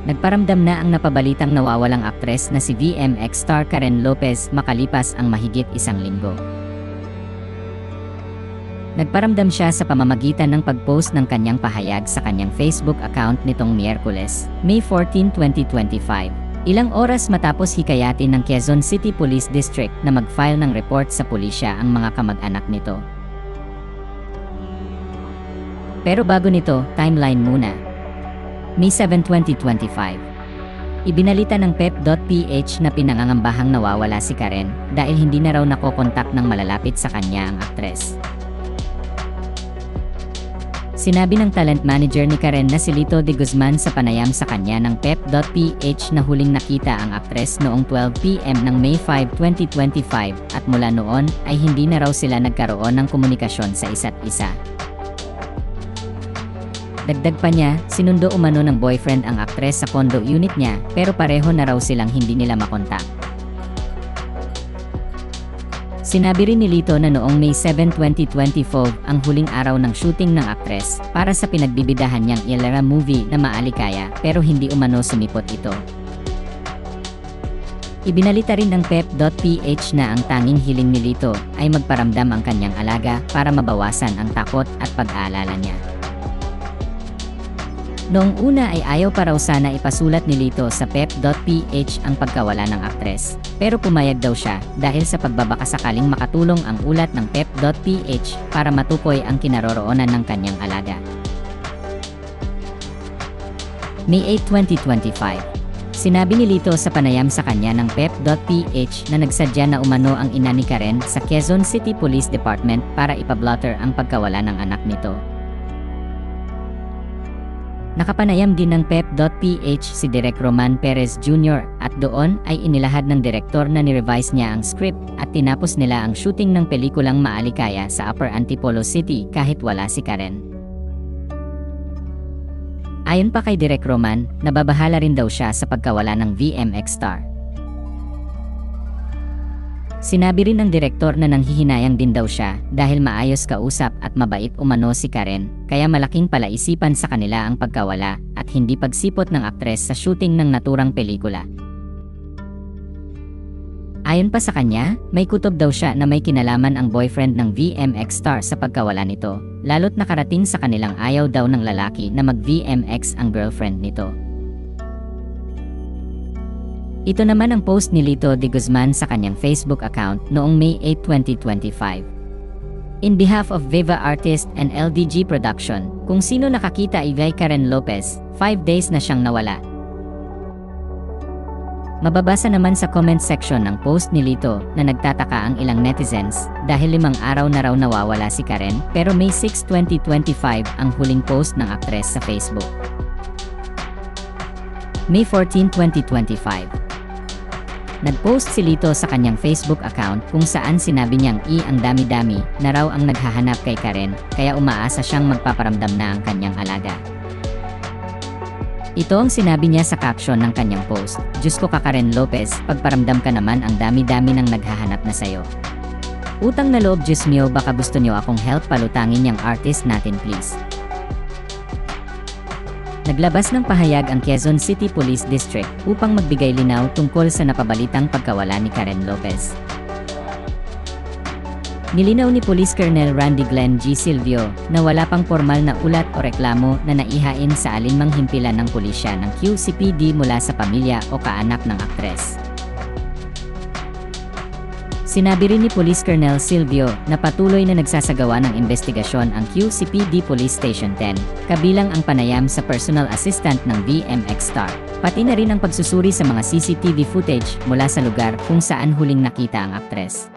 Nagparamdam na ang napabalitang nawawalang aktres na si VMX star Karen Lopez makalipas ang mahigit isang linggo. Nagparamdam siya sa pamamagitan ng pag-post ng kanyang pahayag sa kanyang Facebook account nitong Miyerkules, May 14, 2025. Ilang oras matapos hikayatin ng Quezon City Police District na mag-file ng report sa pulisya ang mga kamag-anak nito. Pero bago nito, timeline muna. May 7, 2025. Ibinalita ng pep.ph na pinangangambahang nawawala si Karen dahil hindi na raw nakokontak ng malalapit sa kanya ang aktres. Sinabi ng talent manager ni Karen na si Lito de Guzman sa panayam sa kanya ng pep.ph na huling nakita ang aktres noong 12 PM ng May 5, 2025 at mula noon ay hindi na raw sila nagkaroon ng komunikasyon sa isa't isa. Dagdag pa niya, sinundo umano ng boyfriend ang aktres sa condo unit niya pero pareho na raw silang hindi nila makontak. Sinabi rin ni Lito na noong May 7, 2024 ang huling araw ng shooting ng aktres para sa pinagbibidahan niyang Ilera movie na Maalikaya pero hindi umano sumipot ito. Ibinalita rin ng pep.ph na ang tanging hiling ni Lito ay magparamdam ang kanyang alaga para mabawasan ang takot at pag-aalala niya. Noong una ay ayaw pa raw sana ipasulat ni Lito sa pep.ph ang pagkawala ng aktres, pero pumayag daw siya dahil sa pagbabakasakaling makatulong ang ulat ng pep.ph para matukoy ang kinaroroonan ng kanyang alaga. May 8, 2025. Sinabi ni Lito sa panayam sa kanya ng pep.ph na nagsadya na umano ang ina ni Karen sa Quezon City Police Department para ipablotter ang pagkawala ng anak nito. Nakapanayam din ng pep.ph si Direk Roman Perez Jr. at doon ay inilahad ng direktor na ni-revise niya ang script at tinapos nila ang shooting ng pelikulang Maalikaya sa Upper Antipolo City kahit wala si Karen. Ayon pa kay Direk Roman, nababahala rin daw siya sa pagkawala ng VMX star. Sinabi rin ng direktor na nanghihinayang din daw siya dahil maayos kausap at mabait umano si Karen, kaya malaking palaisipan sa kanila ang pagkawala at hindi pagsipot ng aktres sa shooting ng naturang pelikula. Ayon pa sa kanya, may kutob daw siya na may kinalaman ang boyfriend ng VMX star sa pagkawala nito, lalo't nakarating sa kanilang ayaw daw ng lalaki na mag-VMX ang girlfriend nito. Ito naman ang post ni Lito de Guzman sa kanyang Facebook account noong May 8, 2025. In behalf of Viva Artist and LDG Production, kung sino nakakita kay Karen Lopez, 5 days na siyang nawala. Mababasa naman sa comment section ng post ni Lito na nagtataka ang ilang netizens dahil 5 araw na raw nawawala si Karen pero May 6, 2025 ang huling post ng aktres sa Facebook. May 14, 2025. Nagpost si Lito sa kanyang Facebook account kung saan sinabi niyang ang dami-dami na raw ang naghahanap kay Karen kaya umaasa siyang magpaparamdam na ang kanyang alaga. Ito ang sinabi niya sa caption ng kanyang post, "Diyos ko ka Karen Lopez, pagparamdam ka naman ang dami-dami ng naghahanap na sayo. Utang na loob Diyos mio baka gusto niyo akong help palutangin yung artist natin please." Naglabas ng pahayag ang Quezon City Police District upang magbigay linaw tungkol sa napabalitang pagkawala ni Karen Lopez. Nilinaw ni Police Colonel Randy Glenn G. Silvio na wala pang formal na ulat o reklamo na naihain sa alinmang himpilan ng pulisya ng QCPD mula sa pamilya o kaanak ng aktres. Sinabi rin ni Police Colonel Silvio na patuloy na nagsasagawa ng investigasyon ang QCPD Police Station 10, kabilang ang panayam sa personal assistant ng VMX star, pati na rin ang pagsusuri sa mga CCTV footage mula sa lugar kung saan huling nakita ang aktres.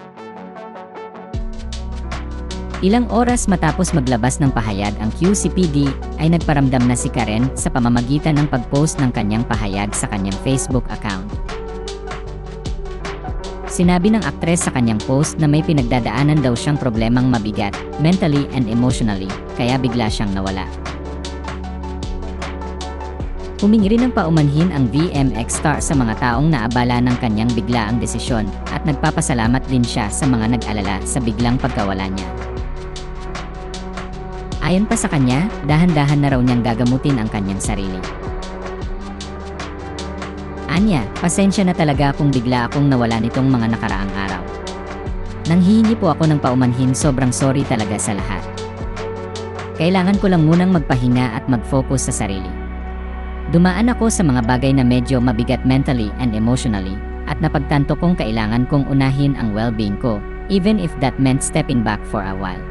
Ilang oras matapos maglabas ng pahayag ang QCPD, ay nagparamdam na si Karen sa pamamagitan ng pag-post ng kanyang pahayag sa kanyang Facebook account. Sinabi ng aktres sa kanyang post na may pinagdadaanan daw siyang problemang mabigat, mentally and emotionally, kaya bigla siyang nawala. Humingi rin ng paumanhin ang VMX star sa mga taong naabala ng kanyang biglaang desisyon at nagpapasalamat din siya sa mga nag-alala sa biglang pagkawala niya. Ayon pa sa kanya, dahan-dahan na raw niyang gagamutin ang kanyang sarili. Anya, pasensya na talaga kung bigla akong nawala nitong mga nakaraang araw. Nanghihingi po ako ng paumanhin, sobrang sorry talaga sa lahat. Kailangan ko lang munang magpahinga at mag-focus sa sarili. Dumaan ako sa mga bagay na medyo mabigat mentally and emotionally, at napagtanto kong kailangan kong unahin ang well-being ko, even if that meant stepping back for a while.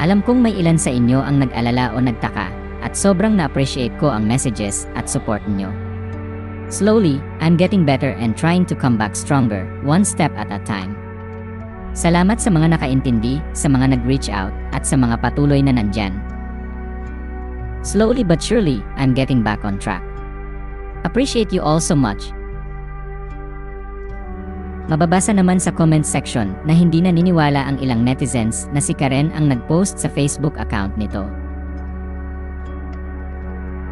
Alam kong may ilan sa inyo ang nag-alala o nagtaka, at sobrang na-appreciate ko ang messages at support niyo. Slowly, I'm getting better and trying to come back stronger, one step at a time. Salamat sa mga nakaintindi, sa mga nag-reach out, at sa mga patuloy na nandyan. Slowly but surely, I'm getting back on track. Appreciate you all so much. Mababasa naman sa comment section na hindi naniniwala ang ilang netizens na si Karen ang nag-post sa Facebook account nito.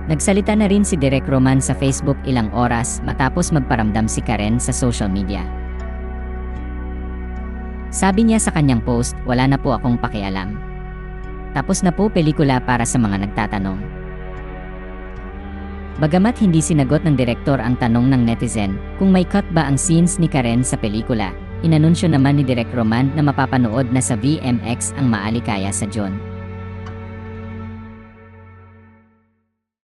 Nagsalita na rin si Direk Roman sa Facebook ilang oras matapos magparamdam si Karen sa social media. Sabi niya sa kanyang post, wala na po akong pakialam. Tapos na po pelikula para sa mga nagtatanong. Bagamat hindi sinagot ng direktor ang tanong ng netizen kung may cut ba ang scenes ni Karen sa pelikula, inanunsyo naman ni Direk Roman na mapapanood na sa VMX ang Maalikaya sa June.